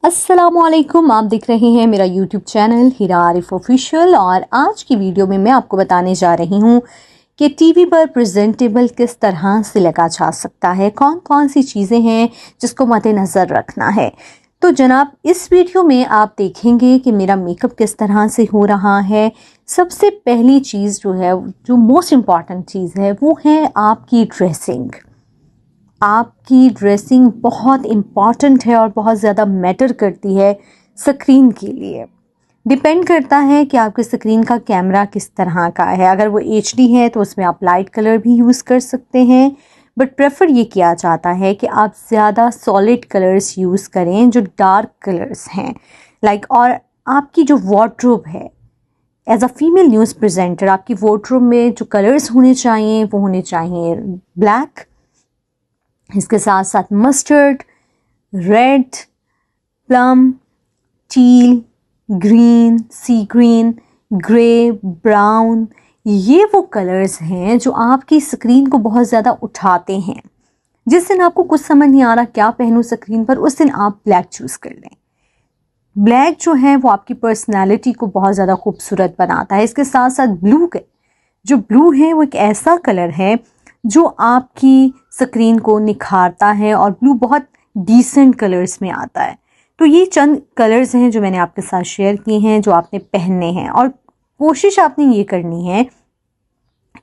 अस्सलामुअलैकुम, आप देख रहे हैं मेरा यूट्यूब चैनल हिरा आरिफ ऑफिशियल। और आज की वीडियो में मैं आपको बताने जा रही हूँ कि टीवी पर प्रेजेंटेबल किस तरह से लगा जा सकता है, कौन कौन सी चीज़ें हैं जिसको मद्देनज़र रखना है। तो जनाब, इस वीडियो में आप देखेंगे कि मेरा मेकअप किस तरह से हो रहा है। सबसे पहली चीज़ जो है, जो मोस्ट इम्पॉर्टेंट चीज़ है, वो है आपकी ड्रेसिंग। आपकी ड्रेसिंग बहुत इम्पॉर्टेंट है और बहुत ज़्यादा मैटर करती है स्क्रीन के लिए। डिपेंड करता है कि आपके स्क्रीन का कैमरा किस तरह का है। अगर वो HD है तो उसमें आप लाइट कलर भी यूज़ कर सकते हैं, बट प्रेफर ये किया जाता है कि आप ज़्यादा सॉलिड कलर्स यूज़ करें जो डार्क कलर्स हैं और आपकी जो वार्डरोब है, as a female news presenter, आपकी वार्डरोब में जो कलर्स होने चाहिए वो होने चाहिए ब्लैक, इसके साथ साथ mustard, red, plum, teal, green, sea green, grey, brown. ये वो कलर्स हैं जो आपकी स्क्रीन को बहुत ज़्यादा उठाते हैं। जिस दिन आपको कुछ समझ नहीं आ रहा क्या पहनूं स्क्रीन पर, उस दिन आप ब्लैक चूज़ कर लें। ब्लैक जो है वो आपकी पर्सनैलिटी को बहुत ज़्यादा खूबसूरत बनाता है। इसके साथ साथ ब्लू है वो एक ऐसा कलर है जो आपकी स्क्रीन को निखारता है और ब्लू बहुत डिसेंट कलर्स में आता है। तो ये चंद कलर्स हैं जो मैंने आपके साथ शेयर किए हैं, जो आपने पहनने हैं। और कोशिश आपने ये करनी है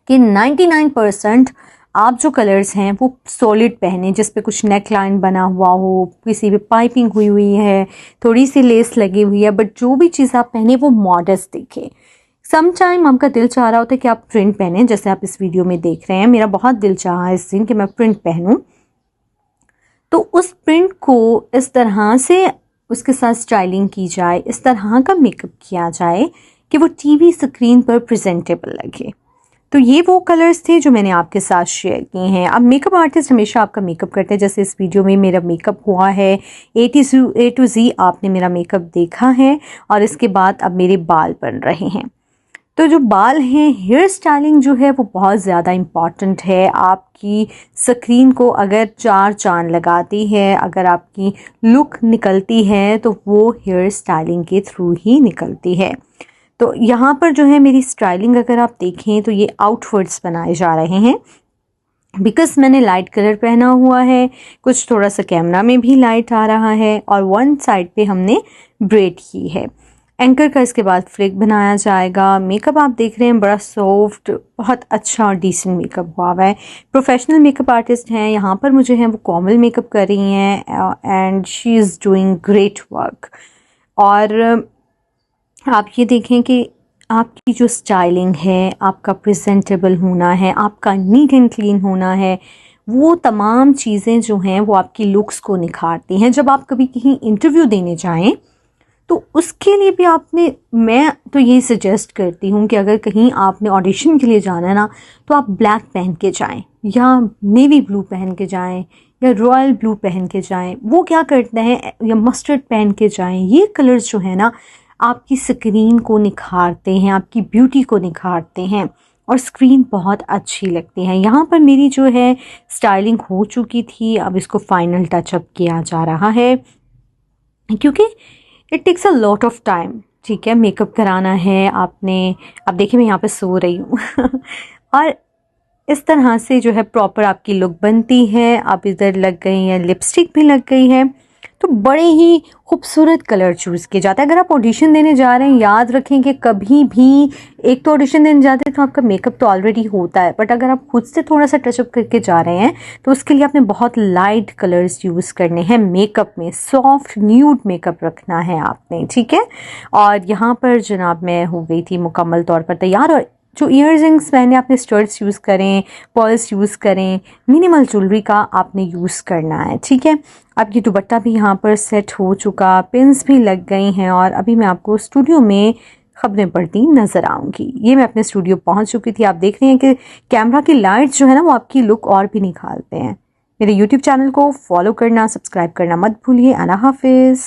कि 99% आप जो कलर्स हैं वो सॉलिड पहने, जिस पे कुछ नेक लाइन बना हुआ हो, किसी पे पाइपिंग हुई हुई है, थोड़ी सी लेस लगी हुई है, बट जो भी चीज़ आप पहने वो मॉडर्न दिखे। सम टाइम आपका दिल चाह रहा होता है कि आप प्रिंट पहने, जैसे आप इस वीडियो में देख रहे हैं। मेरा बहुत दिल चाहा इस दिन कि मैं प्रिंट पहनूं, तो उस प्रिंट को इस तरह से उसके साथ स्टाइलिंग की जाए, इस तरह का मेकअप किया जाए कि वो टीवी स्क्रीन पर प्रेजेंटेबल लगे। तो ये वो कलर्स थे जो मैंने आपके साथ शेयर किए हैं। अब मेकअप आर्टिस्ट हमेशा आपका मेकअप करते हैं, जैसे इस वीडियो में मेरा मेकअप हुआ है A to Z। आपने मेरा मेकअप देखा है और इसके बाद अब मेरे बाल बन रहे हैं। तो जो बाल हैं, हेयर स्टाइलिंग जो है वो बहुत ज़्यादा इम्पॉर्टेंट है। आपकी स्क्रीन को अगर चार चांद लगाती है, अगर आपकी लुक निकलती है तो वो हेयर स्टाइलिंग के थ्रू ही निकलती है। तो यहाँ पर जो है मेरी स्टाइलिंग अगर आप देखें तो ये आउटवर्ड्स बनाए जा रहे हैं, बिकॉज मैंने लाइट कलर पहना हुआ है, कुछ थोड़ा सा कैमरा में भी लाइट आ रहा है, और वन साइड पे हमने ब्रेड की है। एंकर का इसके बाद फ्लिक बनाया जाएगा। मेकअप आप देख रहे हैं बड़ा सॉफ्ट, बहुत अच्छा और डिसेंट मेकअप हुआ है। प्रोफेशनल मेकअप आर्टिस्ट हैं यहाँ पर, मुझे हैं वो कोमल मेकअप कर रही हैं and she is doing great work. और आप ये देखें कि आपकी जो स्टाइलिंग है, आपका प्रेजेंटेबल होना है, आपका नीट एंड क्लीन होना है, वो तमाम चीज़ें जो हैं वो आपकी लुक्स को निखारती हैं। जब आप कभी कहीं इंटरव्यू देने जाएं तो उसके लिए भी मैं तो यही सजेस्ट करती हूँ कि अगर कहीं आपने ऑडिशन के लिए जाना है ना, तो आप ब्लैक पहन के जाएं, या नेवी ब्लू पहन के जाएं, या रॉयल ब्लू पहन के जाएं। वो क्या करते हैं, या मस्टर्ड पहन के जाएं। ये कलर्स जो है ना आपकी स्क्रीन को निखारते हैं, आपकी ब्यूटी को निखारते हैं और स्क्रीन बहुत अच्छी लगती है। यहाँ पर मेरी जो है स्टाइलिंग हो चुकी थी, अब इसको फाइनल टचअप किया जा रहा है, क्योंकि it takes a lot of time. ठीक है, मेकअप कराना है आपने। अब देखिए मैं यहाँ पे सो रही हूँ और इस तरह से जो है प्रॉपर आपकी लुक बनती है। आप इधर लग गई हैं, लिपस्टिक भी लग गई है, तो बड़े ही खूबसूरत कलर चूज़ किया जाता है। अगर आप ऑडिशन देने जा रहे हैं, याद रखें कि कभी भी एक तो ऑडिशन देने जाते हैं तो आपका मेकअप तो ऑलरेडी होता है, बट अगर आप खुद से थोड़ा सा टचअप करके जा रहे हैं तो उसके लिए आपने बहुत लाइट कलर्स यूज़ करने हैं मेकअप में। सॉफ्ट न्यूड मेकअप रखना है आपने, ठीक है। और यहाँ पर जनाब मैं हो गई थी मुकम्मल तौर पर तैयार। और जो ईयररिंग्स पहने आपने स्टड्स यूज़ करें, पर्ल्स यूज़ करें, मिनिमल ज्वेलरी का आपने यूज़ करना है, ठीक है। अब ये दुपट्टा भी यहाँ पर सेट हो चुका, पिन्स भी लग गई हैं, और अभी मैं आपको स्टूडियो में खबरें पढ़ती नज़र आऊँगी। ये मैं अपने स्टूडियो पहुँच चुकी थी। आप देख रहे हैं कि कैमरा की लाइट्स जो है ना वो आपकी लुक और भी निखारते हैं। मेरे यूट्यूब चैनल को फॉलो करना, सब्सक्राइब करना मत भूलिए। अल्लाह हाफिज़।